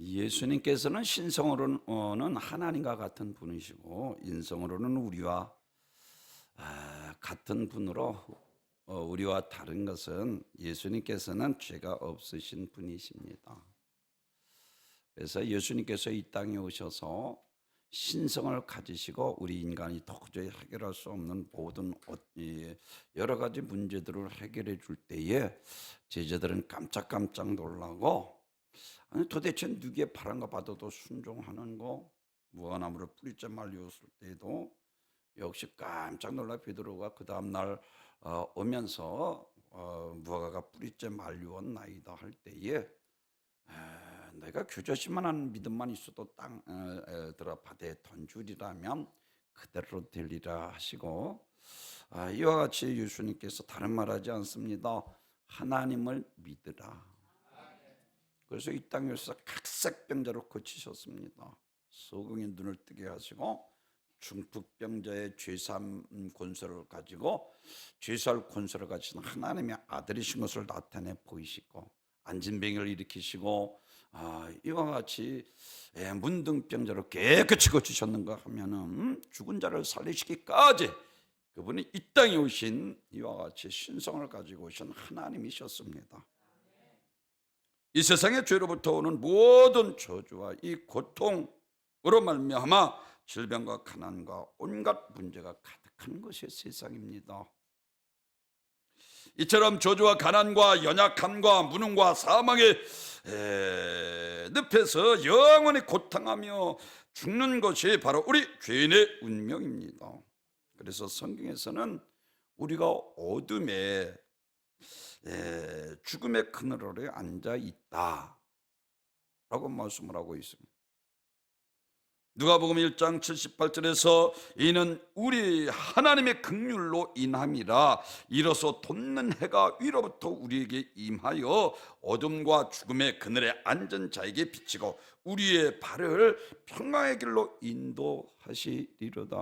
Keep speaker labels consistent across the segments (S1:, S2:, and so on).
S1: 예수님께서는 신성으로는 하나님과 같은 분이시고 인성으로는 우리와 같은 분으로 우리와 다른 것은 예수님께서는 죄가 없으신 분이십니다. 그래서 예수님께서 이 땅에 오셔서 신성을 가지시고 우리 인간이 도저히 해결할 수 없는 모든 여러 가지 문제들을 해결해 줄 때에 제자들은 깜짝깜짝 놀라고, 아니 도대체 누구의 바람과 받아도 순종하는 거, 무화과나무를 뿌리째 말리었을 때도 역시 깜짝 놀라 베드로가 그 다음날 오면서 무화과가 뿌리째 말리었나이다 할 때에 내가 교조시만한 믿음만 있어도 땅 들어 바다에 던주리라면 그대로 되리라 하시고, 이와 같이 예수님께서 다른 말하지 않습니다. 하나님을 믿으라. 그래서 이 땅에서 각색병자로 고치셨습니다. 소경의 눈을 뜨게 하시고 중풍병자의 죄사함 권세를 가지고 죄사할 권세를 가진 하나님의 아들이신 것을 나타내 보이시고, 안진병을 일으키시고 이와 같이 문둥병자로 깨끗이 고치셨는가 하면은 죽은 자를 살리시기까지 그분이 이 땅에 오신 이와 같이 신성을 가지고 오신 하나님이셨습니다. 이 세상의 죄로부터 오는 모든 저주와 이 고통으로 말미암아 질병과 가난과 온갖 문제가 가득한 것이 세상입니다. 이처럼 저주와 가난과 연약함과 무능과 사망의 늪에서 영원히 고통하며 죽는 것이 바로 우리 죄인의 운명입니다. 그래서 성경에서는 우리가 어둠에 죽음의 그늘 아래 앉아 있다 라고 말씀을 하고 있습니다. 누가복음 1장 78절에서 이는 우리 하나님의 긍휼로 인함이라, 이로써 돋는 해가 위로부터 우리에게 임하여 어둠과 죽음의 그늘에 앉은 자에게 비치고 우리의 발을 평강의 길로 인도하시리로다.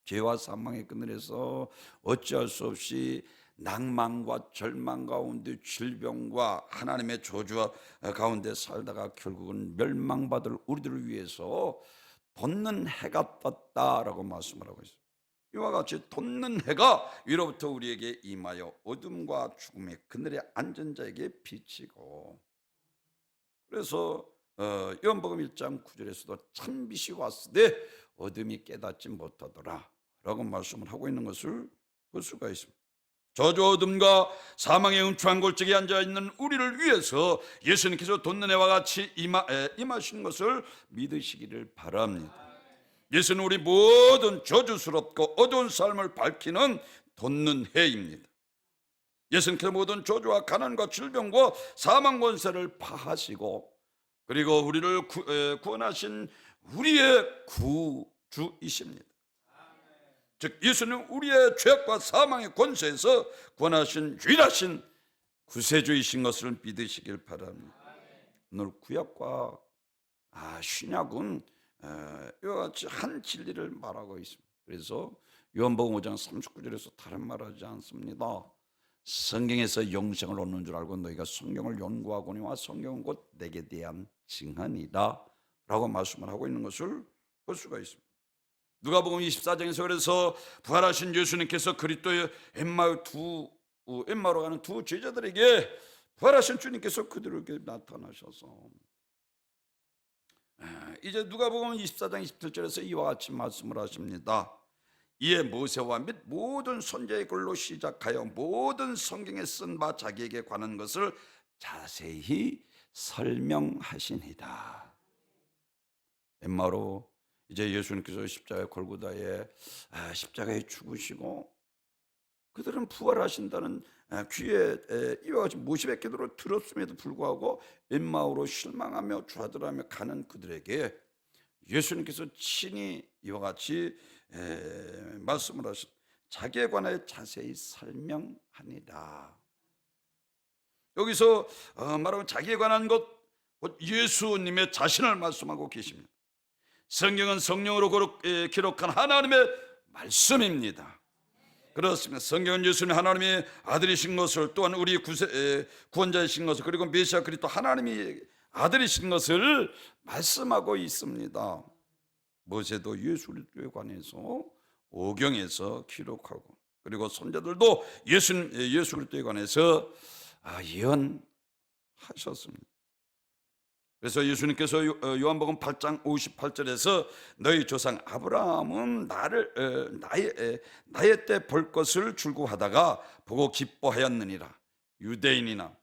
S1: 죄와 사망의 그늘에서 어찌할 수 없이 낭만과 절망 가운데 질병과 하나님의 저주와 가운데 살다가 결국은 멸망받을 우리들을 위해서 돋는 해가 떴다라고 말씀을 하고 있습니다. 이와 같이 돋는 해가 위로부터 우리에게 임하여 어둠과 죽음의 그늘에 앉은 자에게 비치고, 그래서 요한복음 1장 9절에서도 찬빛이 왔으되 어둠이 깨닫지 못하더라 라고 말씀을 하고 있는 것을 볼 수가 있습니다. 저주 어둠과 사망의 음추한 골짜기에 앉아있는 우리를 위해서 예수님께서 돋는 해와 같이 임하시는 것을 믿으시기를 바랍니다. 예수는 우리 모든 저주스럽고 어두운 삶을 밝히는 돋는 해입니다. 예수님께서 모든 저주와 가난과 질병과 사망 권세를 파하시고, 그리고 우리를 구원하신 우리의 구주이십니다. 즉 예수는 우리의 죄악과 사망의 권세에서 구원하신 유일하신 구세주이신 것을 믿으시길 바랍니다. 오늘 구약과 신약은 이와 같이 한 진리를 말하고 있습니다. 그래서 요한복음 5장 39절에서 다른 말하지 않습니다. 성경에서 영생을 얻는 줄 알고 너희가 성경을 연구하거니와 성경은 곧 내게 대한 증언이다 라고 말씀을 하고 있는 것을 볼 수가 있습니다. 누가복음 24장에서 그래서 부활하신 예수님께서 그리스도의 엠마오로 가는 두 제자들에게 부활하신 주님께서 그들에게 나타나셔서 이제 누가복음 24장 27절에서 이와 같이 말씀을 하십니다. 이에 모세와 및 모든 선지자의 글로 시작하여 모든 성경에 쓴 바 자기에게 관한 것을 자세히 설명하시니라. 엠마오로 이제 예수님께서 십자가에 죽으시고 그들은 부활하신다는 귀에 이와 같이 모시의 기도를 들었음에도 불구하고 엠마오로 실망하며 좌절하며 가는 그들에게 예수님께서 친히 이와 같이 말씀을 하신 자기에 관하여 자세히 설명하니라. 여기서 말하면 자기에 관한 것, 곧 예수님의 자신을 말씀하고 계십니다. 성경은 성령으로 기록한 하나님의 말씀입니다. 그렇습니다. 성경은 예수님 하나님의 아들이신 것을, 또한 우리 구원자이신 것을, 그리고 메시아 그리스도 하나님이 아들이신 것을 말씀하고 있습니다. 모세도 예수 그리스도에 관해서 오경에서 기록하고, 그리고 선자들도 예수 그리스도에 관해서 예언하셨습니다. 그래서 예수님께서 요한복음 8장 58절에서 너희 조상 아브라함은 나의 때 볼 것을 줄고하다가 보고 기뻐하였느니라. 유대인들이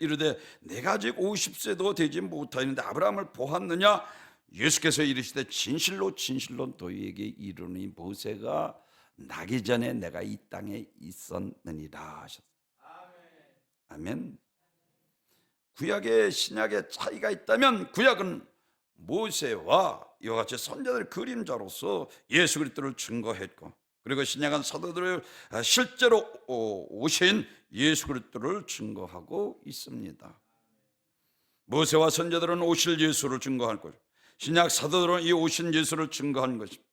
S1: 이르되 내가 아직 50세도 되지 못하였는데 아브라함을 보았느냐? 예수께서 이르시되 진실로 진실로 너희에게 이르노니 모세가 나기 전에 내가 이 땅에 있었느니라 하셨어요. 아멘. 구약의 신약의 차이가 있다면 구약은 모세와 이와 같이 선자들의 그림자로서 예수 그리스도를 증거했고, 그리고 신약은 사도들을 실제로 오신 예수 그리스도를 증거하고 있습니다. 모세와 선자들은 오실 예수를 증거할 것이고, 신약 사도들은 이 오신 예수를 증거하는 것입니다.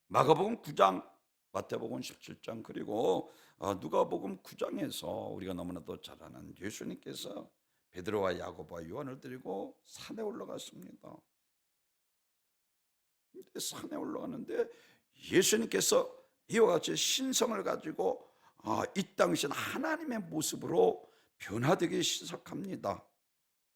S1: 마가복음 9장, 마태복음 17장, 그리고 누가복음 9장에서 우리가 너무나도 잘 아는 예수님께서 베드로와 야고보와 요한을 데리고 산에 올라갔습니다. 산에 올라가는데 예수님께서 이와 같이 신성을 가지고 이 땅이신 하나님의 모습으로 변화되기 시작합니다.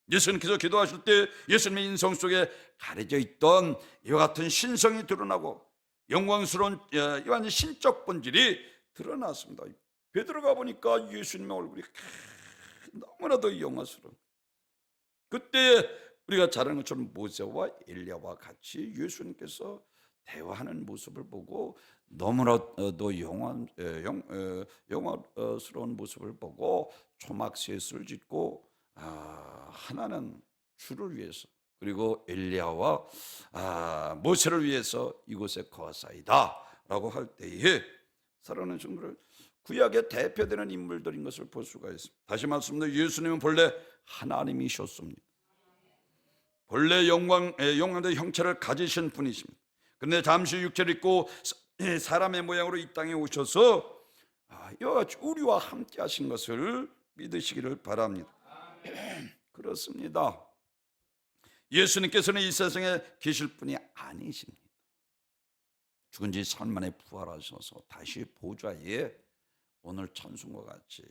S1: 예수님께서 기도하실 때 예수님의 인성 속에 가려져 있던 이와 같은 신성이 드러나고 영광스러운 이와 신적 본질이 드러났습니다. 베드로가 보니까 예수님의 얼굴이 너무나도 영화스러운, 그때 우리가 잘 아는 것처럼 모세와 엘리야와 같이 예수님께서 대화하는 모습을 보고 너무나도 영화스러운 모습을 보고 초막셋을 짓고 하나는 주를 위해서, 그리고 엘리야와 모세를 위해서 이곳에 거하사이다 라고 할 때에 사랑하는 친구들, 구약의 대표되는 인물들인 것을 볼 수가 있습니다. 다시 말씀드리면 예수님은 본래 하나님이셨습니다. 본래 영광의 형체를 가지신 분이십니다. 그런데 잠시 육체를 입고 사람의 모양으로 이 땅에 오셔서 이와 같이 우리와 함께 하신 것을 믿으시기를 바랍니다. 그렇습니다. 예수님께서는 이 세상에 계실 분이 아니십니다. 죽은 지 3일 만에 부활하셔서 다시 보좌에 오늘 찬송과 같이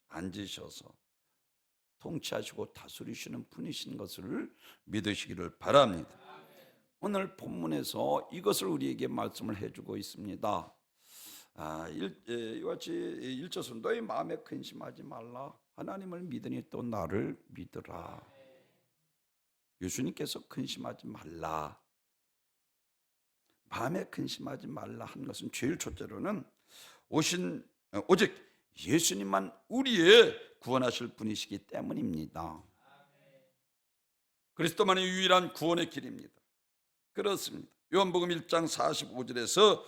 S1: 앉으셔서 통치하시고 다스리시는 분이신 것을 믿으시기를 바랍니다. 오늘 본문에서 이것을 우리에게 말씀을 해주고 있습니다. 이와 같이 1절에서 너희 마음에 근심하지 말라. 하나님을 믿으니 또 나를 믿으라. 예수님께서 근심하지 말라, 마음에 근심하지 말라 한 것은 제일 첫째로는 오직 예수님만 우리의 구원하실 분이시기 때문입니다. 그리스도만이 유일한 구원의 길입니다. 그렇습니다. 요한복음 1장 45절에서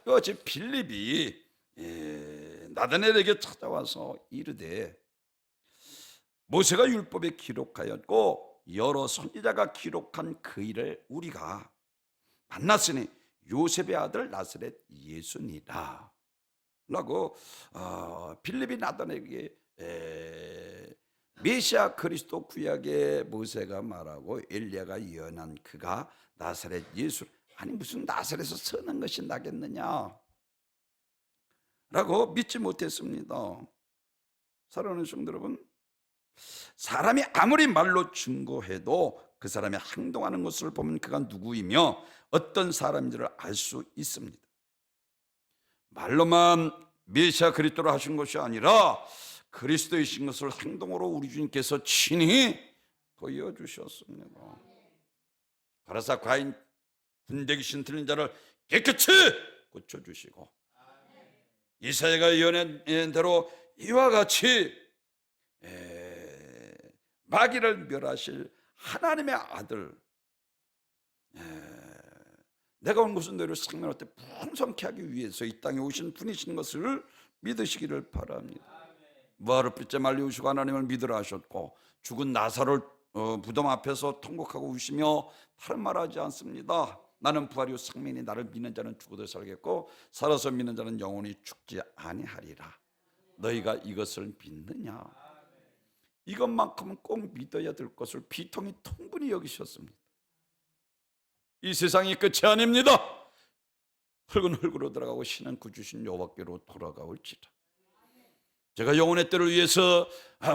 S1: 이와 같이 빌립이 나다나엘에게 찾아와서 이르되 모세가 율법에 기록하였고 여러 선지자가 기록한 그 일을 우리가 만났으니 요셉의 아들 나사렛 예수니라 라고 빌립이 나다나엘에게 메시아 그리스도 구약의 모세가 말하고 엘리야가 예언한 그가 나사렛 예수, 아니 무슨 나사렛에서 서는 것이 나겠느냐 라고 믿지 못했습니다. 사랑하는 성도 여러분, 사람이 아무리 말로 증거해도 그 사람이 행동하는 것을 보면 그가 누구이며 어떤 사람인지를 알 수 있습니다. 말로만 메시아 그리스도를 하신 것이 아니라 그리스도이신 것을 행동으로 우리 주님께서 친히 보여주셨습니다. 가라사 과인 군대 귀신 들린 자를 깨끗이 고쳐주시고 이사야가 예언한 대로 이와 같이 마귀를 멸하실 하나님의 아들, 내가 온 것은 너희를 생명할 때 풍성케 하기 위해서 이 땅에 오신 분이신 것을 믿으시기를 바랍니다. 무화를 빚자 말리 우시고 하나님을 믿으라 하셨고 죽은 나사로를 무덤 앞에서 통곡하고 우시며 다른 말하지 않습니다. 나는 부활이요 생명이니 나를 믿는 자는 죽어도 살겠고 살아서 믿는 자는 영원히 죽지 아니하리라. 너희가 이것을 믿느냐? 이것만큼은 꼭 믿어야 될 것을 비통히 통분히 여기셨습니다. 이 세상이 끝이 아닙니다. 흙은 흙으로 들어가고 신은 그 주신 여호와께로 돌아가올지라. 제가 영혼의 때를 위해서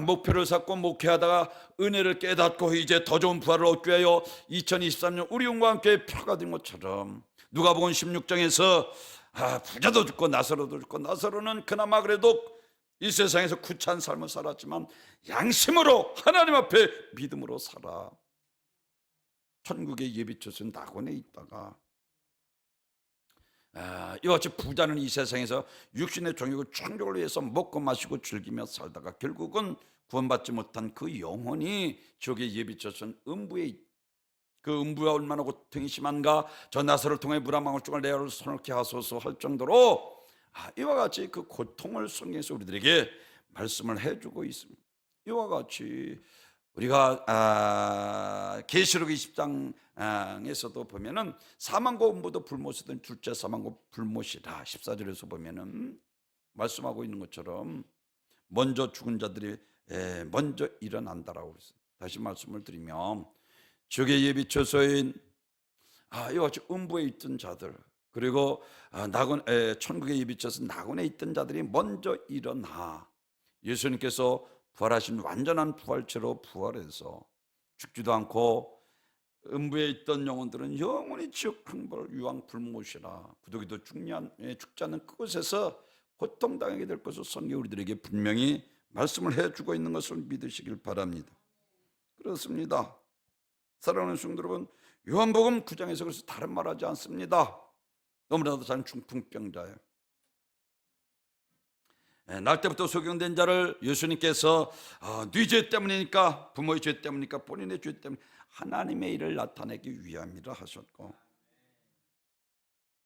S1: 목표를 쌓고 목회하다가 은혜를 깨닫고 이제 더 좋은 부활을 얻기 위하여 2023년 우리 영과 함께 표가 된 것처럼 누가복음 16장에서 부자도 죽고 나사로도 죽고, 나사로는 그나마 그래도 이 세상에서 구차한 삶을 살았지만 양심으로 하나님 앞에 믿음으로 살아 천국의 예비처소인 낙원에 있다가 이와 같이 부자는 이 세상에서 육신의 종욕을 충족을 위해서 먹고 마시고 즐기며 살다가 결국은 구원받지 못한 그 영혼이 지옥의 예비처소인 음부에 있다. 그 음부가 얼마나 고통이 심한가, 저 나사로를 통해 물 한 방울증을 내 얼굴 손놓게 하소서 할 정도로 이와 같이 그 고통을 성경에서 우리들에게 말씀을 해주고 있습니다. 이와 같이 우리가 계시록 20장에서도 보면은 사망과 음부도 불못이든 둘째 사망과 불못이라 14절에서 보면은 말씀하고 있는 것처럼 먼저 죽은 자들이 먼저 일어난다라고 그랬어요. 다시 말씀을 드리면 지옥의 예비처소인 이와 같이 음부에 있던 자들, 그리고 천국의 예비처소인 낙원에 있던 자들이 먼저 일어나 예수님께서 부활하신 완전한 부활체로 부활해서 죽지도 않고, 음부에 있던 영혼들은 영원히 지옥 형벌 유황 불못이라 구더기도 죽지 않는 그곳에서 고통당하게 될 것을 성경이 우리들에게 분명히 말씀을 해주고 있는 것을 믿으시길 바랍니다. 그렇습니다. 사랑하는 성도 여러분, 요한복음 9장에서 그래서 다른 말하지 않습니다. 너무나도 잘 중풍병자예요. 날 때부터 소경된 자를 예수님께서 네 죄 때문이니까, 부모의 죄 때문이니까, 본인의 죄 때문에 하나님의 일을 나타내기 위함이라 하셨고,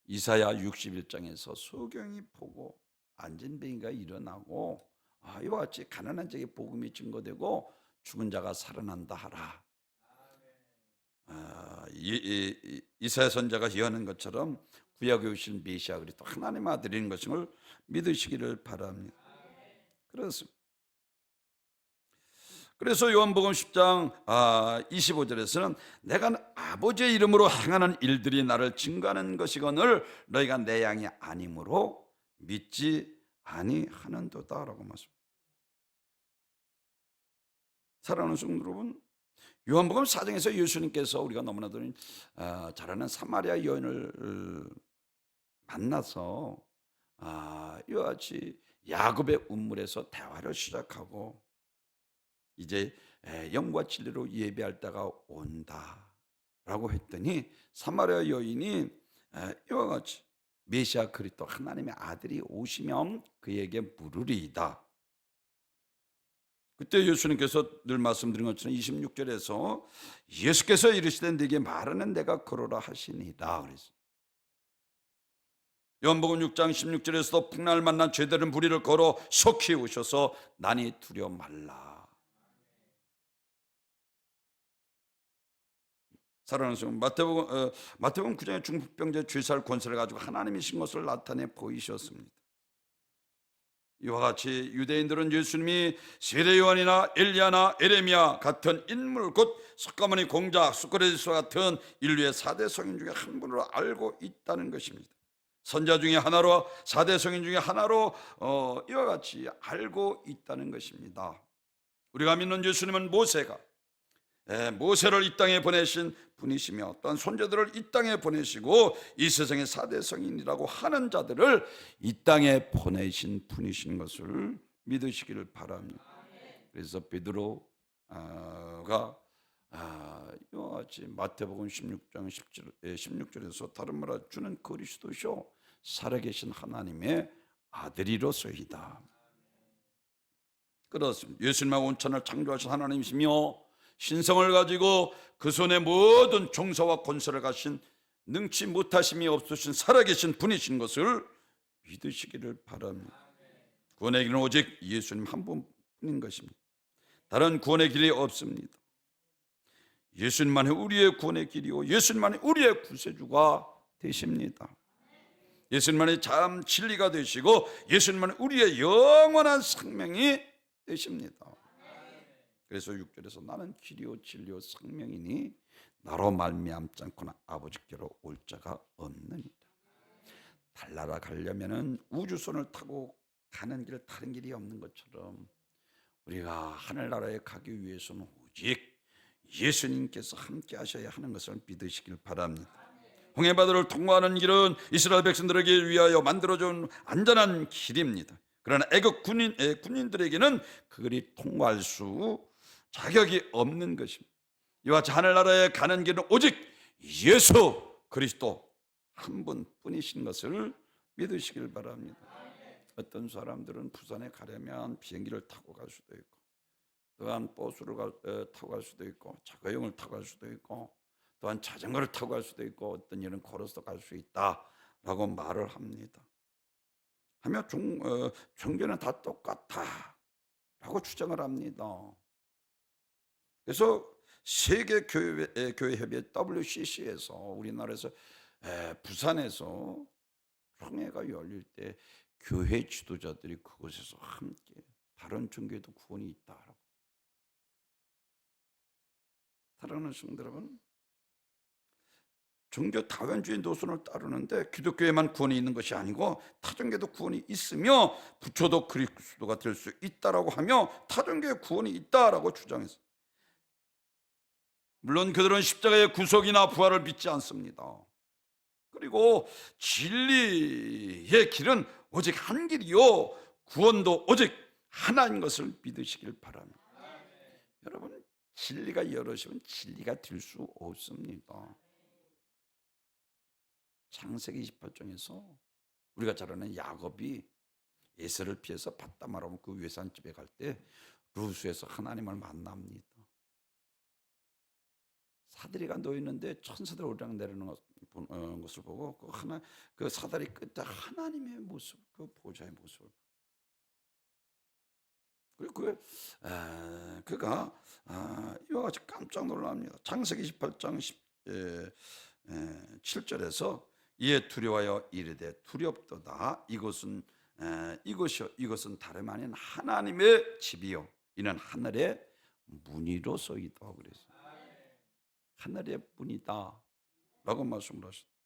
S1: 이사야 61장에서 소경이 보고 안진뱅이가 일어나고 이와 같이 가난한 자에게 복음이 증거되고 죽은 자가 살아난다 하라. 이사야 선지자가 예언한 것처럼 구약에 오신 메시아 그리스도 하나님의 아들인 것을 믿으시기를 바랍니다. 그렇습니다. 그래서 요한복음 10장 25절에서는 내가 아버지의 이름으로 행하는 일들이 나를 증거하는 것이거늘 너희가 내 양이 아니므로 믿지 아니하는도다 라고 말씀합니다. 사랑하는 성도 여러분, 요한복음 4장에서 예수님께서 우리가 너무나도 잘 아는 사마리아 여인을 만나서 이와 같이 야곱의 운물에서 대화를 시작하고 이제 영과 진리로 예배할 때가 온다라고 했더니 사마리아 여인이 이와 같이 메시아 그리스도 하나님의 아들이 오시면 그에게 물으리이다. 그때 예수님께서 늘 말씀드린 것처럼 26절에서 예수께서 이르시되 네게 말하는 내가 그러라 하시니라 그랬어요. 요한복음 6장 16절에서도 풍랑을 만난 죄들은 무리를 걸어 속히 오셔서 난이 두려워 말라. 사랑하는 성도, 마태복음 9장의 중풍병자 죄사할 권세를 가지고 하나님이신 것을 나타내 보이셨습니다. 이와 같이 유대인들은 예수님이 세례 요한이나 엘리야나 에레미야 같은 인물, 곧 석가모니 공자, 수크라테스와 같은 인류의 4대 성인 중에 한 분으로 알고 있다는 것입니다. 선자 중에 하나로, 4대 성인 중에 하나로 이와 같이 알고 있다는 것입니다. 우리가 믿는 예수님은 모세를 이 땅에 보내신 분이시며 또한 손자들을 이 땅에 보내시고 이 세상의 4대 성인이라고 하는 자들을 이 땅에 보내신 분이신 것을 믿으시기를 바랍니다. 그래서 베드로가 이와 같이 마태복음 16장 16절에서 다른 말로 주는 그리스도시요 살아계신 하나님의 아들이로소이다. 그렇습니다. 예수님과 온천을 창조하신 하나님이시며 신성을 가지고 그 손에 모든 종사와 권세를 가신 능치 못하심이 없으신 살아계신 분이신 것을 믿으시기를 바랍니다. 구원의 길은 오직 예수님 한 분뿐인 것입니다. 다른 구원의 길이 없습니다. 예수님만이 우리의 구원의 길이고 예수님만이 우리의 구세주가 되십니다. 예수님만이 참 진리가 되시고 예수님만이 우리의 영원한 생명이 되십니다. 그래서 6절에서 나는 길이요 진리요 생명이니 나로 말미암지 않고는 아버지께로 올 자가 없느니라. 달나라 가려면은 우주선을 타고 가는 길 다른 길이 없는 것처럼 우리가 하늘나라에 가기 위해서는 오직 예수님께서 함께 하셔야 하는 것을 믿으시길 바랍니다. 홍해바다를 통과하는 길은 이스라엘 백성들에게 위하여 만들어준 안전한 길입니다. 그러나 애국 군인들에게는 그 길이 통과할 수 자격이 없는 것입니다. 이와 같이 하늘나라에 가는 길은 오직 예수 그리스도 한 분뿐이신 것을 믿으시길 바랍니다. 어떤 사람들은 부산에 가려면 비행기를 타고 갈 수도 있고, 또한 버스를 타고 갈 수도 있고, 자가용을 타고 갈 수도 있고, 또한 자전거를 타고 갈 수도 있고, 어떤 일은 걸어서 갈 수 있다라고 말을 합니다. 하며 종교는 다 똑같다라고 주장을 합니다. 그래서 세계교회협의 WCC에서 우리나라에서 부산에서 총회가 열릴 때 교회 지도자들이 그곳에서 함께 다른 종교에도 구원이 있다라고. 사랑하는 성도 여러분, 종교 다원주의 노선을 따르는데 기독교에만 구원이 있는 것이 아니고 타종교도 구원이 있으며 부처도 그리스도가 될 수 있다라고 하며 타종교에 구원이 있다라고 주장했어요. 물론 그들은 십자가의 구속이나 부활을 믿지 않습니다. 그리고 진리의 길은 오직 한 길이요 구원도 오직 하나인 것을 믿으시길 바랍니다. 여러분, 진리가 열어지면 진리가 될 수 없습니다. 창세기 28장에서 우리가 잘 아는 야곱이 에서를 피해서 밧다마라고 그 외산집에 갈 때 루스에서 하나님을 만납니다. 사다리가 놓여 있는데 천사들 오르락 내리는 것을 보고 그 사다리 끝에 하나님의 모습, 그 보좌의 모습을, 그리고 그가 이와 같이 깜짝 놀랍니다. 창세기 28장 7절에서 이에 두려워하여 이르되 두렵도다. 이것은 다름 아닌 하나님의 집이요 이는 하늘의 문이로소이다. 그랬어요. 하늘의 문이다 라고 말씀을 하셨습니다.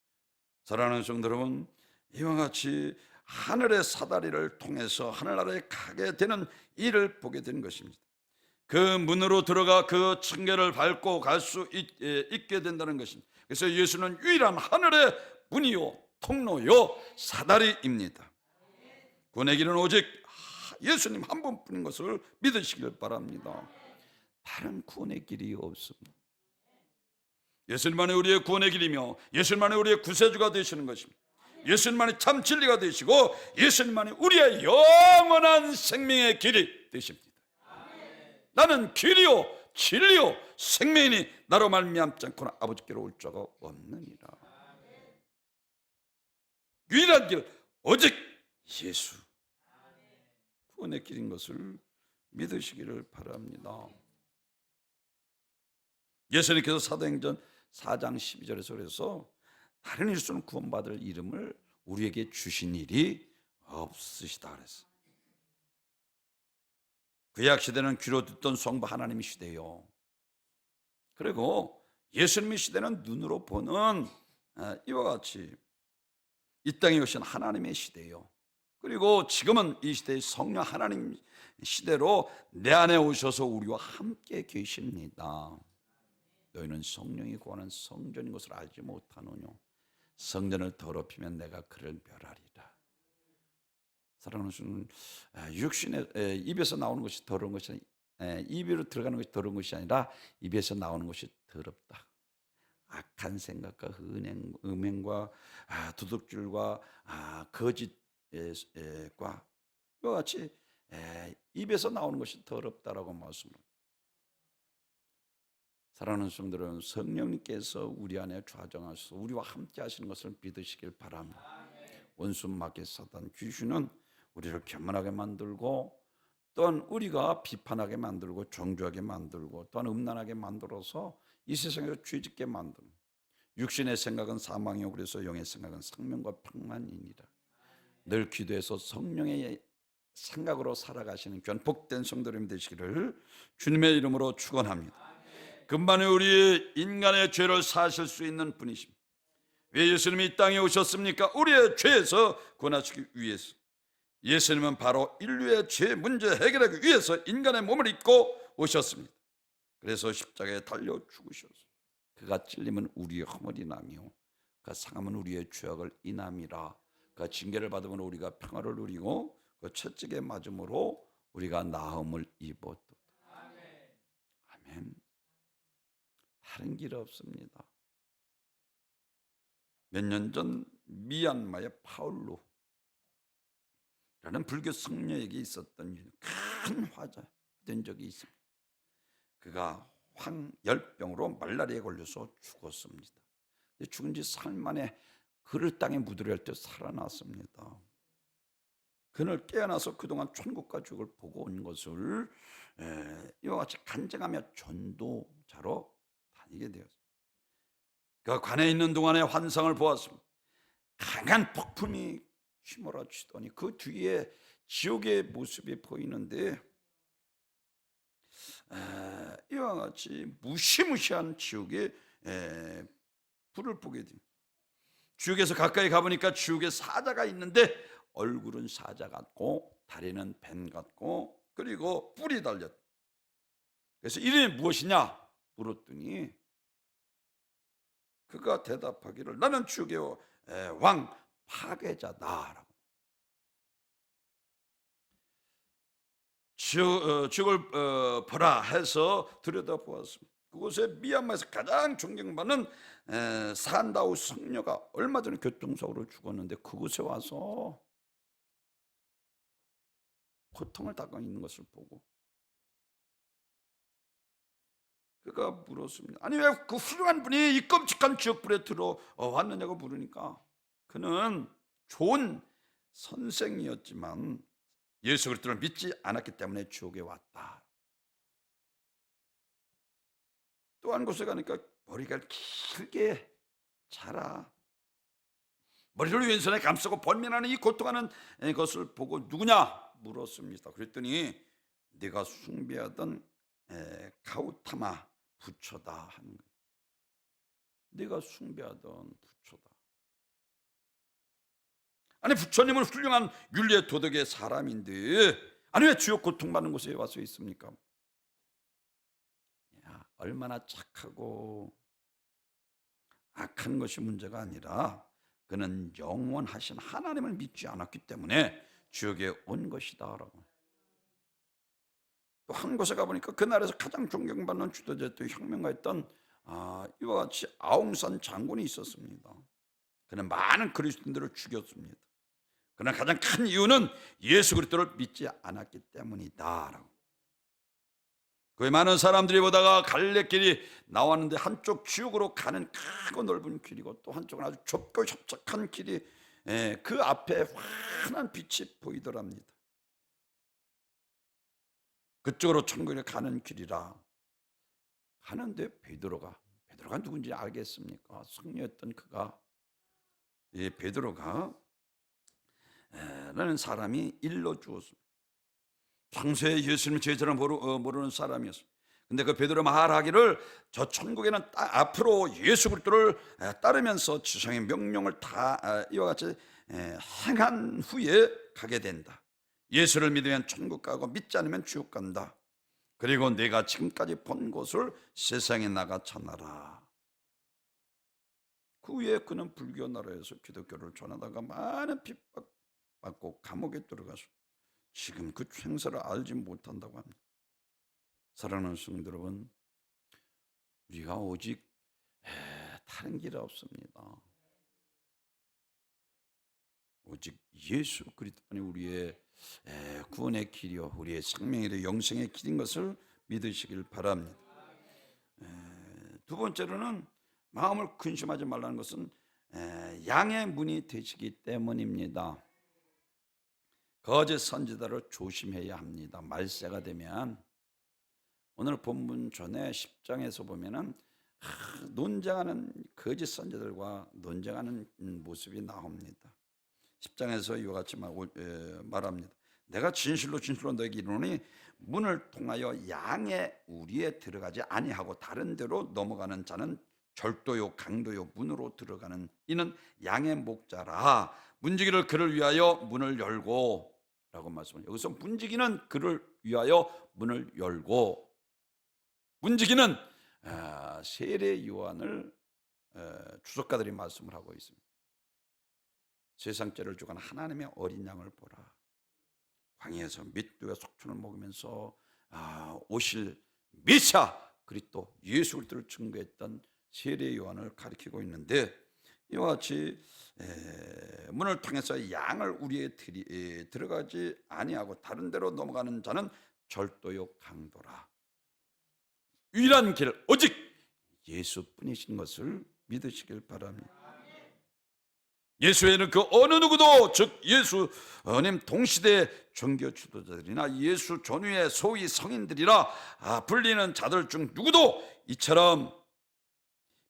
S1: 사랑하는 성도 여러분, 이와 같이 하늘의 사다리를 통해서 하늘나라에 가게 되는 일을 보게 된 것입니다. 그 문으로 들어가 그 층계를 밟고 갈 수 있게 된다는 것입니다. 그래서 예수는 유일한 하늘의 문이요 통로요 사다리입니다. 구원의 길은 오직 예수님 한 분뿐인 것을 믿으시길 바랍니다. 다른 구원의 길이 없습니다. 예수님만이 우리의 구원의 길이며 예수님만이 우리의 구세주가 되시는 것입니다. 예수님만이 참 진리가 되시고 예수님만이 우리의 영원한 생명의 길이 되십니다. 나는 길이요 진리요 생명이니 나로 말미암지 않고는 아버지께로 올 자가 없느니라. 유일한 길 오직 예수, 구원의 길인 것을 믿으시기를 바랍니다. 예수님께서 사도행전 4장 12절에서 그래서 다른 일수는 구원받을 이름을 우리에게 주신 일이 없으시다 그랬어요. 구약 시대는 귀로 듣던 성부 하나님의 시대요. 그리고 예수님의 시대는 눈으로 보는 이와 같이 이 땅에 오신 하나님의 시대요. 그리고 지금은 이 시대의 성령 하나님 시대로 내 안에 오셔서 우리와 함께 계십니다. 너희는 성령이 구하는 성전인 것을 알지 못하느뇨. 성전을 더럽히면 내가 그를 멸하리라. 사랑하는 육신의 입에서 나오는 것이 더러운 것이 입으로 들어가는 것이 더러운 것이 아니라 입에서 나오는 것이 더럽다. 악한 생각과 음행과 도둑질과 거짓과 이와 같이 입에서 나오는 것이 더럽다라고 말씀합니다. 사랑하는 성도들은 성령님께서 우리 안에 좌정하셔서 우리와 함께 하시는 것을 믿으시길 바랍니다. 원수 마귀 사단 귀신은 우리를 교만하게 만들고 또한 우리가 비판하게 만들고 정죄하게 만들고 또한 음란하게 만들어서 이 세상에서 죄짓게 만드는, 육신의 생각은 사망이요 그래서 영의 생각은 생명과 평안이니라. 늘 기도해서 성령의 생각으로 살아가시는 귀한 복된 성도님 되시기를 주님의 이름으로 축원합니다. 금반에 우리 인간의 죄를 사실 수 있는 분이십니다. 왜 예수님이 이 땅에 오셨습니까? 우리의 죄에서 구원하시기 위해서. 예수님은 바로 인류의 죄 문제 해결하기 위해서 인간의 몸을 입고 오셨습니다. 그래서 십자가에 달려 죽으셨어요. 그가 찔림은 우리의 허물이 나며 그 상함은 우리의 죄악을 인함이라. 그 징계를 받으면 우리가 평화를 누리고 그 채찍에 맞음으로 우리가 나음을 입었다. 아멘. 다른 길 없습니다. 몇 년 전 미얀마의 파울루라는 불교 성녀에게 있었던 큰 화자 된 적이 있습니다. 그가 황열병으로 말라리아에 걸려서 죽었습니다. 죽은 지 사흘 만에 그를 땅에 묻으려 할 때 살아났습니다. 그날 깨어나서 그동안 천국과 지옥을 보고 온 것을 이와 같이 간증하며 전도자로 다니게 되었습니다. 그 관에 있는 동안에 환상을 보았습니다. 강한 폭풍이 휘몰아치더니 그 뒤에 지옥의 모습이 보이는데 이와 같이 무시무시한 지옥의 불을 보게 됩니다. 지옥에서 가까이 가보니까 지옥에 사자가 있는데 얼굴은 사자 같고 다리는 뱀 같고 그리고 뿔이 달렸다. 그래서 이름이 무엇이냐 물었더니 그가 대답하기를 나는 지옥의 왕 파괴자다라고. 지옥을 보라 해서 들여다보았습니다. 그곳에 미얀마에서 가장 존경받는 산다우 성녀가 얼마 전에 교통사고로 죽었는데 그곳에 와서 고통을 당하고 있는 것을 보고 그가 물었습니다. 아니 왜 그 훌륭한 분이 이 끔찍한 지옥불에 들어왔느냐고 물으니까 그는 좋은 선생이었지만 예수 그리스도를 믿지 않았기 때문에 지옥에 왔다. 또 한 곳에 가니까 머리가 길게 자라 머리를 왼손에 감싸고 번민하는 이 고통하는 것을 보고 누구냐 물었습니다. 그랬더니 네가 숭배하던 가우타마 부처다 하는 거예요. 네가 숭배하던 부처다. 아니 부처님은 훌륭한 윤리의 도덕의 사람인데 아니 왜 지옥 고통받는 곳에 와서 있습니까? 야, 얼마나 착하고 악한 것이 문제가 아니라 그는 영원하신 하나님을 믿지 않았기 때문에 지옥에 온 것이다라고. 또 한 곳에 가보니까 그 나라에서 가장 존경받는 주도자였던 혁명가였던 이와 같이 아웅산 장군이 있었습니다. 그는 많은 그리스도인들을 죽였습니다. 그러나 가장 큰 이유는 예수 그리스도를 믿지 않았기 때문이다라고. 그 많은 사람들이 보다가 갈래길이 나왔는데 한쪽 지옥으로 가는 크고 넓은 길이고 또 한쪽은 아주 좁고 협착한 길이 그 앞에 환한 빛이 보이더랍니다. 그쪽으로 천국에 가는 길이라 하는데 베드로가 누군지 알겠습니까? 성녀였던 그가 베드로가 라는 사람이 일러 주었습니다. 평소에 예수님 제자를 모르는 사람이었습니다. 근데 그 베드로 말하기를 저 천국에는 앞으로 예수 그리스도를 따르면서 지상의 명령을 다 이와 같이 행한 후에 가게 된다. 예수를 믿으면 천국 가고 믿지 않으면 지옥 간다. 그리고 내가 지금까지 본 곳을 세상에 나가 전하라. 그 후에 그는 불교 나라에서 기독교를 전하다가 많은 핍박받고 감옥에 들어가서 지금 그 행사를 알지 못한다고 합니다. 사랑하는 성도 여러분, 우리가 오직 다른 길 없습니다. 오직 예수 그리스도만이 우리의 구원의 길이요 우리의 생명의 영생의 길인 것을 믿으시길 바랍니다. 두 번째로는 마음을 근심하지 말라는 것은 양의 문이 되시기 때문입니다. 거짓 선지자를 조심해야 합니다. 말세가 되면 오늘 본문 전에 10장에서 보면은 논쟁하는 거짓 선지자들과 논쟁하는 모습이 나옵니다. 10장에서 이와 같이 말합니다. 내가 진실로 진실로 너에게 이르노니 문을 통하여 양의 우리에 들어가지 아니하고 다른 데로 넘어가는 자는 절도요 강도요 문으로 들어가는 이는 양의 목자라. 문지기를 그를 위하여 문을 열고 라고 말씀합니다. 여기서 문지기는 그를 위하여 문을 열고, 문지기는 세례 요한을 주석가들이 말씀을 하고 있습니다. 세상 죄를 주관 하나님의 어린 양을 보라. 광야에서 밋돼지와 속촌을 먹으면서 오실 메시아 그리스도 예수 그리스도를 증거했던 세례 요한을 가리키고 있는데, 이와 같이 문을 통해서 양을 우리에 들어가지 아니하고 다른 데로 넘어가는 자는 절도요 강도라. 유일한 길 오직 예수뿐이신 것을 믿으시길 바랍니다. 예수 외에는 그 어느 누구도, 즉 예수님 동시대 종교 지도자들이나 예수 전후의 소위 성인들이라 불리는 자들 중 누구도 이처럼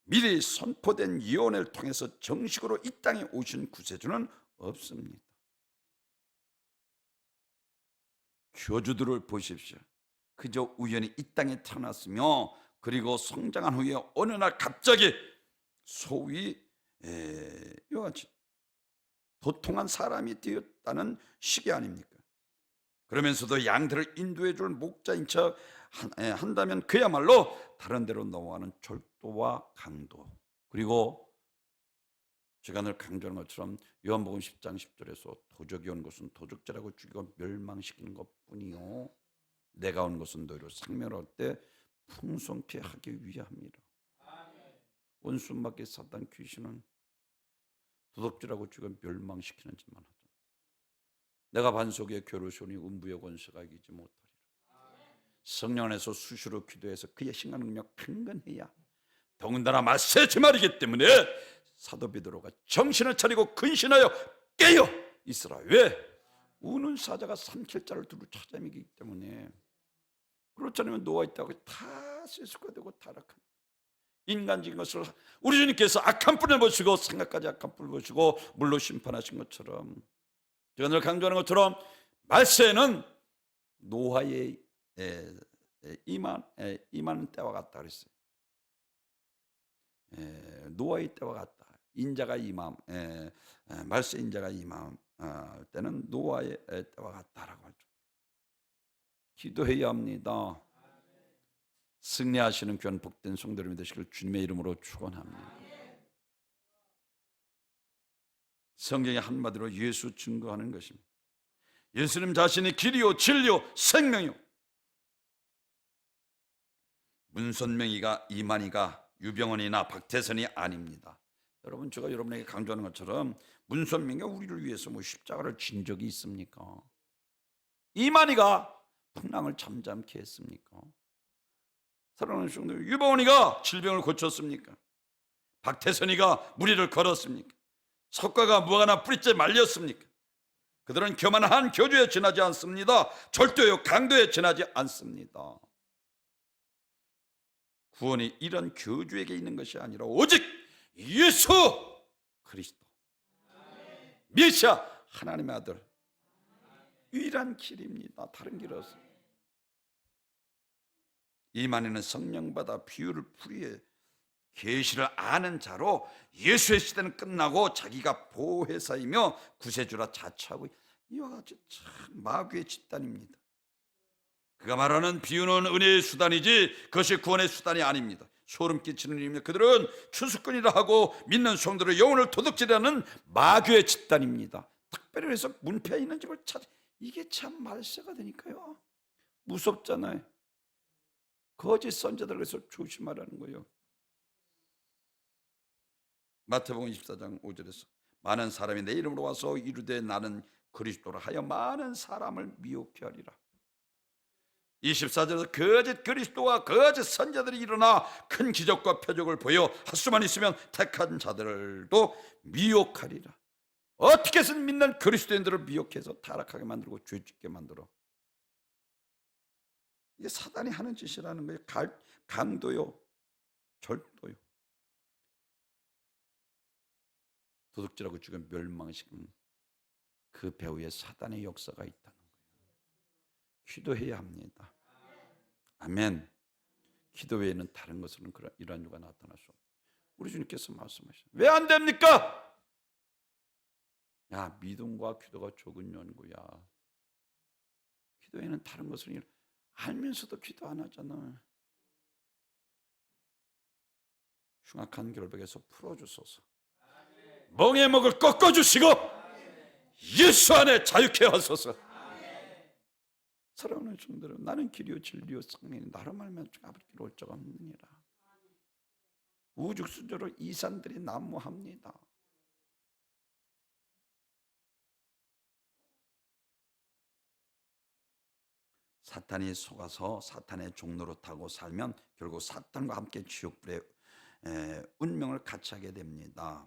S1: 미리 선포된 예언을 통해서 정식으로 이 땅에 오신 구세주는 없습니다. 교주들을 보십시오. 그저 우연히 이 땅에 태어났으며 그리고 성장한 후에 어느 날 갑자기 소위 이와 같이 도통한 사람이 되었다는 식이 아닙니까? 그러면서도 양들을 인도해 줄 목자인 척 한다면 그야말로 다른 데로 넘어가는 절도와 강도, 그리고 제가 늘 강조하는 것처럼 요한복음 10장 10절에서 도적이 온 것은 도적질하고 죽이고 멸망시키는 것뿐이요 내가 온 것은 너희를 생명을 얻되 풍성케 하기 위함이라. 원수마귀 사단 귀신은 도둑질하고 죽여 멸망시키는 짓만 하죠. 내가 반석에 겨루시오니 음부의 권세가 이기지 못하리라. 성령 안에서 수시로 기도해서 그의 신간 능력 강건해야 더군다나 말세지 말이기 때문에 사도 베드로가 정신을 차리고 근신하여 깨어 있으라. 왜? 우는 사자가 삼킬 자를 두루 찾아내기 때문에. 그렇지 않으면 누워있다고 다 세수가 되고 타락한 인간적인 것을 우리 주님께서 악한 뿔을 보시고 생각까지 악한 뿔을 보시고 물로 심판하신 것처럼, 제가 늘 강조하는 것처럼 말세는 노아의 임하는 때와 같다 그랬어요. 노아의 때와 같다. 인자가 임함, 말세 인자가 임함 때는 노아의 때와 같다라고 하죠. 기도해야 합니다. 승리하시는 귀한 복된 성도님이 되시길 주님의 이름으로 축원합니다. 성경의 한마디로 예수 증거하는 것입니다. 예수님 자신이 길이요 진리요 생명이요. 문선명이가 이만희가 유병원이나 박태선이 아닙니다. 여러분, 제가 여러분에게 강조하는 것처럼 문선명이가 우리를 위해서 십자가를 진 적이 있습니까? 이만희가 풍랑을 잠잠케 했습니까? 사랑하는 성도, 유병원이가 질병을 고쳤습니까? 박태선이가 무리를 걸었습니까? 석가가 무화과나 뿌리째 말렸습니까? 그들은 교만한 교주에 지나지 않습니다. 절도요 강도에 지나지 않습니다. 구원이 이런 교주에게 있는 것이 아니라 오직 예수 그리스도 메시아 하나님의 아들, 유일한 길입니다. 다른 길 없습니다. 이만희는 성령받아 비유를 풀이해 계시를 아는 자로 예수의 시대는 끝나고 자기가 보혜사이며 구세주라 자처하고, 이와 같이 참 마귀의 집단입니다. 그가 말하는 비유는 은혜의 수단이지 그것이 구원의 수단이 아닙니다. 소름 끼치는 일입니다. 그들은 추수꾼이라 하고 믿는 성도를 영혼을 도둑질하는 마귀의 집단입니다. 특별히 해서 문패에 있는 집을 찾아, 이게 참 말세가 되니까요 무섭잖아요. 거짓 선자들에서 조심하라는 거예요. 마태복음 24장 5절에서 많은 사람이 내 이름으로 와서 이르되 나는 그리스도라 하여 많은 사람을 미혹해 하리라. 24절에서 거짓 그리스도와 거짓 선자들이 일어나 큰 기적과 표적을 보여 할 수만 있으면 택한 자들도 미혹하리라. 어떻게 해서든 믿는 그리스도인들을 미혹해서 타락하게 만들고 죄짓게 만들어. 이게 사단이 하는 짓이라는 거예요. 강도요 절도요. 도둑질하고 죽여 멸망시키는 그 배후에 사단의 역사가 있다는 거예요. 기도해야 합니다. 아멘. 기도 외에는 다른 것으로는 이러한 이유가 나타날 수 없다. 우리 주님께서 말씀하시죠. 왜 안 됩니까? 야, 믿음과 기도가 적은 연구야. 기도에는 다른 것을 알면서도 기도 안 하잖아. 흉악한 결박에서 풀어주소서. 멍에 목을 꺾어주시고 예수 안에 자유케 하소서. 사랑하는 성도들, 나는 길이요 진리요 생명이 나로 말미암아 아버지께로 올 자가 없느니라. 우죽순조로 이 산들이 난무합니다. 사탄이 속아서 사탄의 종로로 타고 살면 결국 사탄과 함께 지옥불의 운명을 같이 하게 됩니다.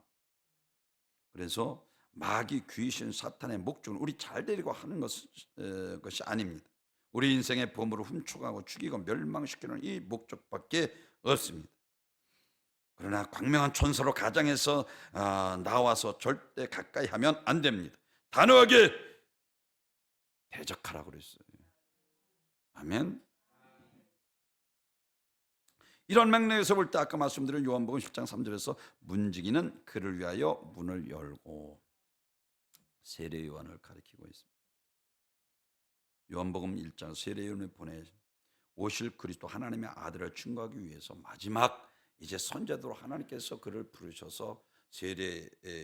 S1: 그래서 마귀, 귀신, 사탄의 목적은 우리 잘 되려고 하는 것이 아닙니다. 우리 인생의 보물을 훔쳐가고 죽이고 멸망시키는 이 목적밖에 없습니다. 그러나 광명한 천사로 가장해서 나와서 절대 가까이 하면 안 됩니다. 단호하게 대적하라고 그랬어요. 아멘. 이런 맥락에서 볼 때 아까 말씀드린 요한복음 10장 3절에서 문지기는 그를 위하여 문을 열고 세례 요한을 가리키고 있습니다. 요한복음 1장 세례 요한을 보내 오실 그리스도 하나님의 아들을 증거하기 위해서 마지막 이제 선제도로 하나님께서 그를 부르셔서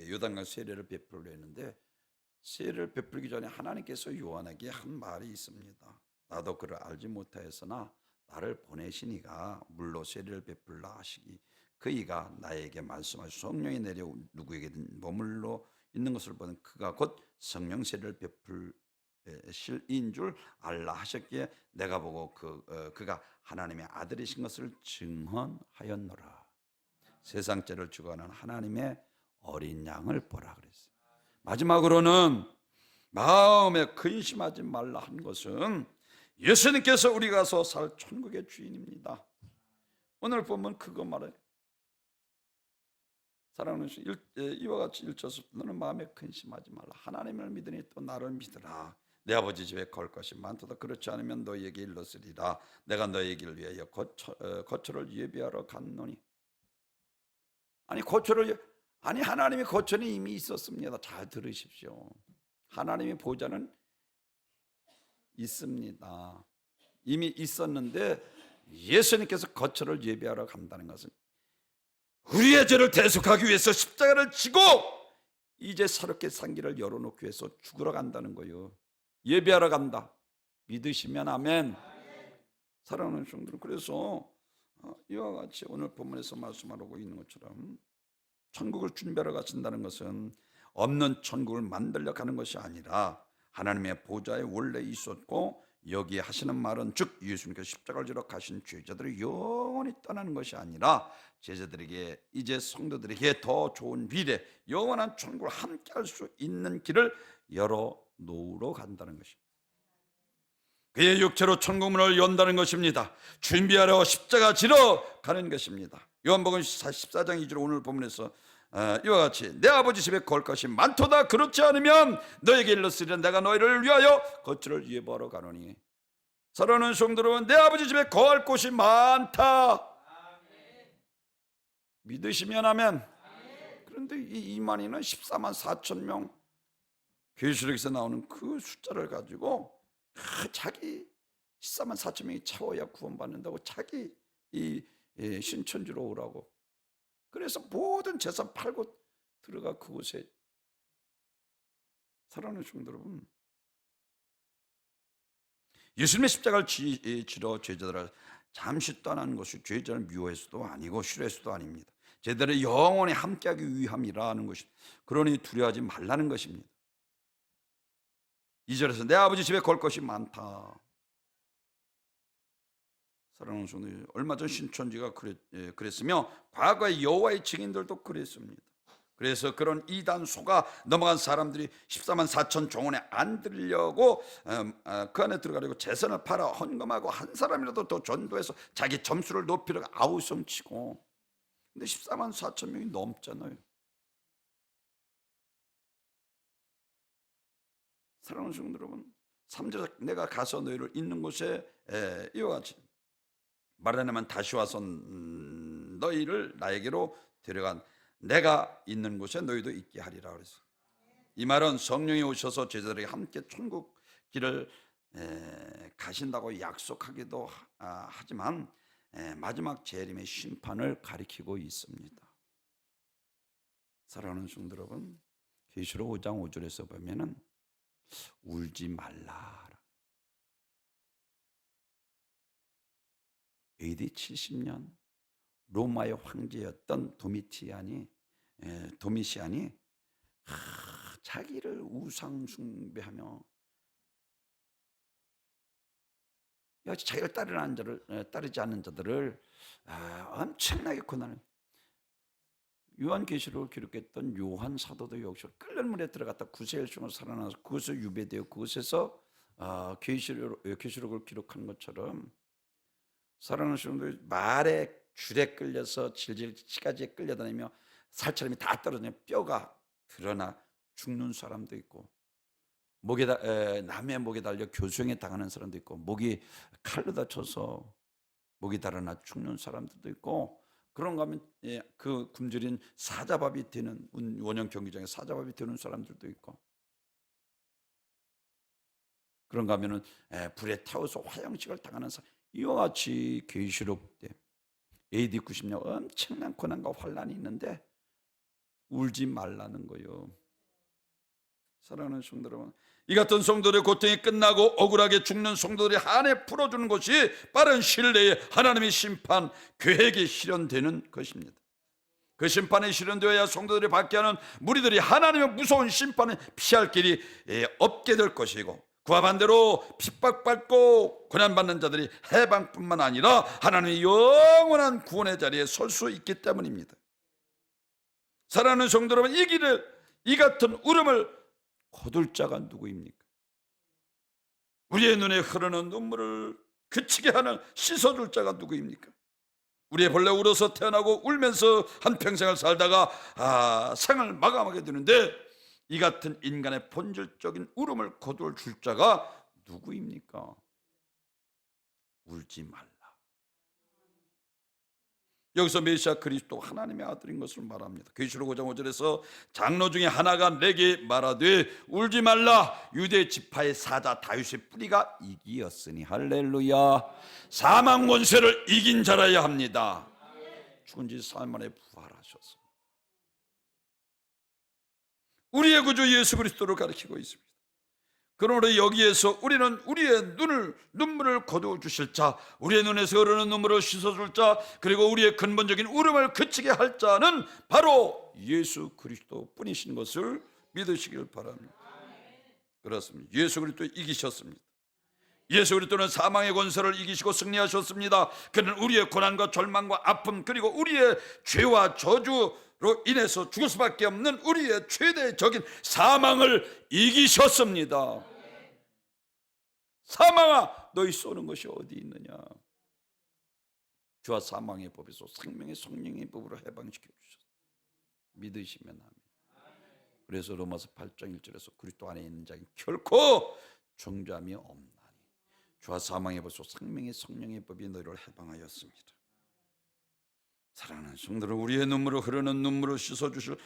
S1: 요단강 세례를 베풀려 했는데, 세례를 베풀기 전에 하나님께서 요한에게 한 말이 있습니다. 나도 그를 알지 못하였으나 나를 보내시니가 물로 세례를 베풀라 하시기 그이가 나에게 말씀하시 성령이 내려 누구에게든 머물러 있는 것을 보는 그가 곧 성령 세례를 베풀실 이인 줄 알라 하셨기에 내가 보고 그가 하나님의 아들이신 것을 증언하였노라. 세상 죄를 주관하는 하나님의 어린 양을 보라 그랬어요. 마지막으로는 마음에 근심하지 말라 한 것은 예수님께서 우리 가서 살 천국의 주인입니다. 오늘 보면 그거 말해요. 사랑하는 이와 같이 1절에서 너는 마음에 근심하지 말라. 하나님을 믿으니 또 나를 믿으라. 내 아버지 집에 걸 것이 많도다. 그렇지 않으면 너희에게 일렀으리라. 내가 너희 길 위하여 거처를 예비하러 갔노니. 아니 하나님의 거처는 이미 있었습니다. 잘 들으십시오. 하나님의 보좌는 있습니다. 이미 있었는데 예수님께서 거처를 예비하러 간다는 것은 우리의 죄를 대속하기 위해서 십자가를 지고 이제 새롭게 산 길을 열어놓기 위해서 죽으러 간다는 거예요. 예비하러 간다. 믿으시면 아멘. 사랑하는 성도들, 그래서 이와 같이 오늘 본문에서 말씀하고 있는 것처럼 천국을 준비하러 가신다는 것은 없는 천국을 만들려 가는 것이 아니라 하나님의 보좌에 원래 있었고 여기에 하시는 말은 즉 예수님께서 십자가를 지러 가신 죄자들이 영원히 떠나는 것이 아니라 제자들에게 이제 성도들에게 더 좋은 미래 영원한 천국을 함께 할 수 있는 길을 열어놓으러 간다는 것입니다. 그의 육체로 천국문을 연다는 것입니다. 준비하러 십자가 지러 가는 것입니다. 요한복음 14장 2절 오늘 본문에서 이와 같이 내 아버지 집에 걸 것이 많도다. 그렇지 않으면 너에게 일렀으리라. 내가 너희를 위하여 거처를 예비하러 가노니. 사랑하는 성도 여러분, 내 아버지 집에 거할 곳이 많다. 믿으시면 아멘. 그런데 이 이만희는 14만 4천 명 계시록에서 나오는 그 숫자를 가지고 자기 14만 4천 명이 채워야 구원받는다고 자기 이 신천지로 오라고. 그래서 모든 재산 팔고 들어가 그곳에. 사랑하는 성도 여러분, 예수님의 십자가를 지러 제자들을 잠시 떠나는 것이 죄자를 미워해서도 아니고 싫어해서도 아닙니다. 제자들이 영원히 함께하기 위함이라는 것입니다. 그러니 두려워하지 말라는 것입니다. 2절에서 내 아버지 집에 걸 것이 많다. 사랑하는 성도들, 얼마 전 신천지가 그랬으며 과거의 여호와의 증인들도 그랬습니다. 그래서 그런 이단 속아 넘어간 사람들이 14만 4천 종원에 안 들려고 그 안에 들어가려고 재산을 팔아 헌금하고 한 사람이라도 더 전도해서 자기 점수를 높이려고 아우성치고. 근데 14만 4천 명이 넘잖아요. 사랑하는 성도 여러분, 3절 내가 가서 너희를 있는 곳에 이와 같이 말하냐면 다시 와서 너희를 나에게로 데려간 내가 있는 곳에 너희도 있게 하리라 그랬어요. 이 말은 성령이 오셔서 제자들에게 함께 천국 길을 가신다고 약속하기도 하지만 마지막 재림의 심판을 가리키고 있습니다. 사랑하는 성도 여러분, 계시록 5장 5절에서 보면은 울지 말라. AD 70년 로마의 황제였던 도미시안이 자기를 우상 숭배하며 자기를 따르지 않는 자들을 엄청나게 고난을, 요한계시록을 기록했던 요한 사도도 역시 끓는 물에 들어갔다 9세일 중을 살아나서 그것을 유배되어 그것에서 계시록을 기록한 것처럼 사랑하는 성도들 말에 줄에 끌려서 질질 치가지에 끌려다니며 살처럼이 다 떨어지며 뼈가 드러나 죽는 사람도 있고, 남의 목에 달려 교수형에 당하는 사람도 있고, 목이 칼로 다쳐서 목이 달아나 죽는 사람들도 있고, 그런가 하면 그 굶주린 사자밥이 되는, 원형 경기장에 사자밥이 되는 사람들도 있고, 그런가 하면은 불에 태워서 화형식을 당하는 사람, 이와 같이 계시록 때 AD 90년 엄청난 고난과 환란이 있는데 울지 말라는 거요. 사랑하는 성도 여러분, 이 같은 성도들의 고통이 끝나고 억울하게 죽는 성도들이 한해 풀어주는 것이 빠른 시일 내에 하나님의 심판 계획이 실현되는 것입니다. 그 심판이 실현되어야 성도들이 받게 하는 무리들이 하나님의 무서운 심판을 피할 길이 없게 될 것이고, 그와 반대로 핍박받고 고난받는 자들이 해방뿐만 아니라 하나님의 영원한 구원의 자리에 설 수 있기 때문입니다. 사랑하는 성도 여러분, 이 같은 울음을 거둘 자가 누구입니까? 우리의 눈에 흐르는 눈물을 그치게 하는 씻어줄 자가 누구입니까? 우리의 본래 울어서 태어나고 울면서 한평생을 살다가 생을 마감하게 되는데, 이 같은 인간의 본질적인 울음을 거둘 줄 자가 누구입니까? 울지 말라. 여기서 메시아 그리스도 하나님의 아들인 것을 말합니다. 계시록 5장 5절에서 장로 중에 하나가 내게 말하되 울지 말라, 유대 지파의 사자 다윗의 뿌리가 이기었으니. 할렐루야. 사망 권세를 이긴 자라야 합니다. 죽은 지 3일 만에 부활하셨습니다. 우리의 구주 예수 그리스도를 가리키고 있습니다. 그러므로 여기에서 우리는 우리의 눈물을 거두어 주실 자, 우리의 눈에서 흐르는 눈물을 씻어줄 자, 그리고 우리의 근본적인 울음을 그치게 할 자는 바로 예수 그리스도 뿐이신 것을 믿으시길 바랍니다. 그렇습니다. 예수 그리스도 이기셨습니다. 예수 그리스도는 사망의 권세를 이기시고 승리하셨습니다. 그는 우리의 고난과 절망과 아픔, 그리고 우리의 죄와 저주로 인해서 죽을 수밖에 없는 우리의 최대적인 사망을 이기셨습니다. 사망아, 너희 쏘는 것이 어디 있느냐? 주와 사망의 법에서 생명의 성령의 법으로 해방시켜 주셨습니다. 믿으시면 아멘. 그래서 로마서 8장 1절에서 그리스도 안에 있는 자는 결코 정죄함이 없나니 주와 사망의 법에서 생명의 성령의 법이 너희를 해방하였습니다. 사랑하는 성도들, 우리의 눈물을 흐르는 눈물을 씻어주실,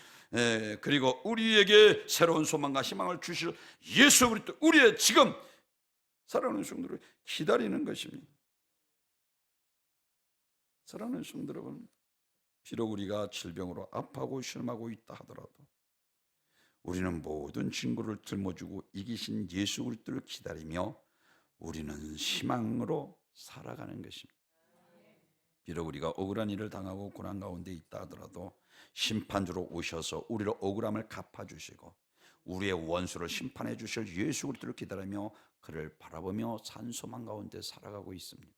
S1: 그리고 우리에게 새로운 소망과 희망을 주실 예수 그리스도, 우리의 지금 사랑하는 성도를 기다리는 것입니다. 사랑하는 성도 여러분, 비록 우리가 질병으로 아파하고 실망하고 있다 하더라도 우리는 모든 친구를 짊어지고 이기신 예수 그리스도를 기다리며 우리는 희망으로 살아가는 것입니다. 비록 우리가 억울한 일을 당하고 고난 가운데 있다 하더라도 심판주로 오셔서 우리를 억울함을 갚아주시고 우리의 원수를 심판해 주실 예수 그리스도를 기다리며 그를 바라보며 산 소망 가운데 살아가고 있습니다.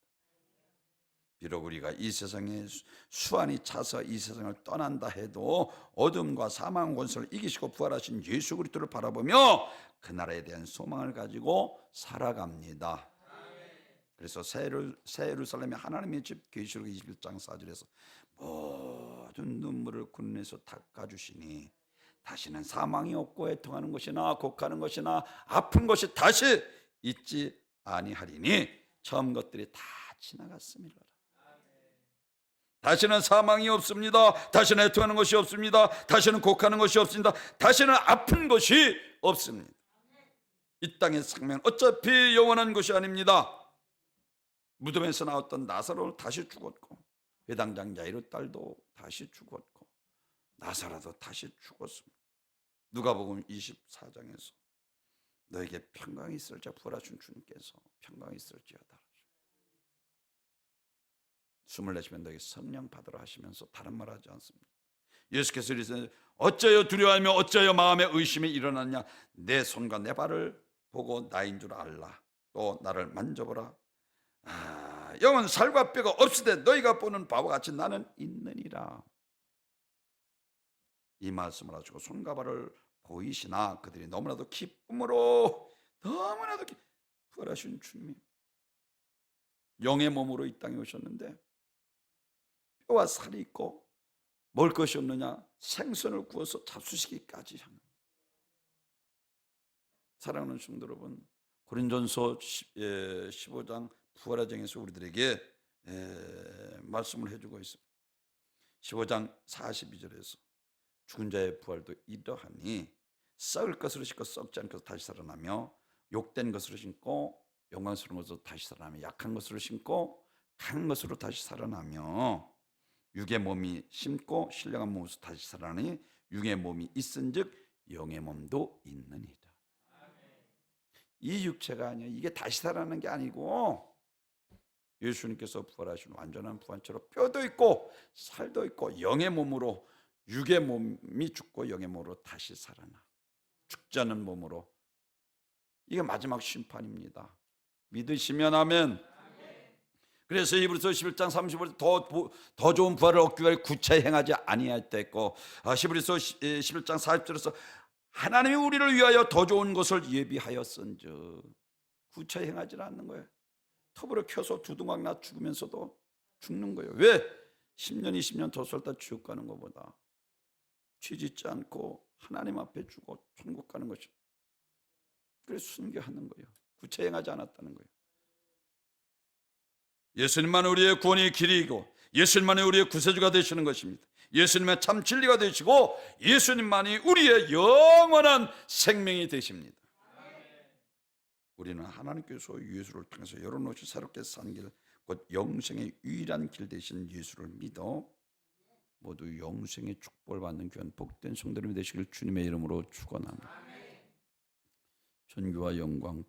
S1: 비록 우리가 이 세상에 수완이 차서 이 세상을 떠난다 해도 어둠과 사망 권세를 이기시고 부활하신 예수 그리스도를 바라보며 그 나라에 대한 소망을 가지고 살아갑니다. 그래서 새 예루살렘의 하나님의 집 계시록 21장 4절에서 모든 눈물을 군내서 닦아주시니 다시는 사망이 없고 애통하는 것이나 곡하는 것이나 아픈 것이 다시 잊지 아니하리니 처음 것들이 다 지나갔음이라. 다시는 사망이 없습니다. 다시는 애통하는 것이 없습니다. 다시는 곡하는 것이 없습니다. 다시는 아픈 것이 없습니다. 이 땅의 생명 어차피 영원한 것이 아닙니다. 무덤에서 나왔던 나사로는 다시 죽었고, 회당장 야이로 딸도 다시 죽었고, 나사로도 다시 죽었습니다. 누가복음 24장에서 너에게 평강이 있을지어다, 부활하신 주님께서 평강이 있을지어다, 숨을 내쉬면 너에게 성령 받으라 하시면서 다른 말 하지 않습니다. 예수께서 이르시되 어찌하여 두려워하며 어찌하여 마음에 의심이 일어났냐. 내 손과 내 발을 보고 나인 줄 알라. 또 나를 만져보라. 영은 살과 뼈가 없으되 너희가 보는 바와 같이 나는 있느니라. 이 말씀을 하시고 손과 발을 보이시나 그들이 너무나도 기쁨으로 부활하신 주님이 영의 몸으로 이 땅에 오셨는데 뼈와 살이 있고 먹을 것이 없느냐, 생선을 구워서 잡수시기까지 하는. 사랑하는 성도 여러분, 고린도전서 15장 부활의 장에서 우리들에게 말씀을 해주고 있습니다. 15장 42절에서 죽은 자의 부활도 이러하니 썩을 것으로 신고 썩지 않은 것으로 다시 살아나며, 욕된 것으로 신고 영광스러운 것으로 다시 살아나며, 약한 것으로 신고 강한 것으로 다시 살아나며, 육의 몸이 심고 신령한 몸으로 다시 살아나니 육의 몸이 있은즉 영의 몸도 있느니라. 이 육체가 아니야. 이게 다시 살아나는 게 아니고 예수님께서 부활하신 완전한 부활체로 뼈도 있고 살도 있고 영의 몸으로, 육의 몸이 죽고 영의 몸으로 다시 살아나 죽지 않는 몸으로. 이게 마지막 심판입니다. 믿으시면 아멘. 그래서 히브리서 11장 35절 더 좋은 부활을 얻기 위해 구체 행하지 아니할 때 있고, 히브리서 11장 40절에서 하나님이 우리를 위하여 더 좋은 것을 예비하였은즉 구체 행하지 않는 거예요. 톱으로 켜서 두둥강 나 죽으면서도 죽는 거예요. 왜? 10년 20년 더 살다 지옥 가는 것보다 죄 짓지 않고 하나님 앞에 죽어 천국 가는 것이, 그래서 순교하는 거예요. 구체 행하지 않았다는 거예요. 예수님만 우리의 구원의 길이고 예수님만이 우리의 구세주가 되시는 것입니다. 예수님의 참 진리가 되시고 예수님만이 우리의 영원한 생명이 되십니다. 우리는 하나님께서 예수를 통해서 열어놓으신 새롭게 산 길, 곧 영생의 유일한 길 되신 예수를 믿어 모두 영생의 축복을 받는 귀한 복된 성도님이 되시길 주님의 이름으로 축원합니다. 존귀와 영광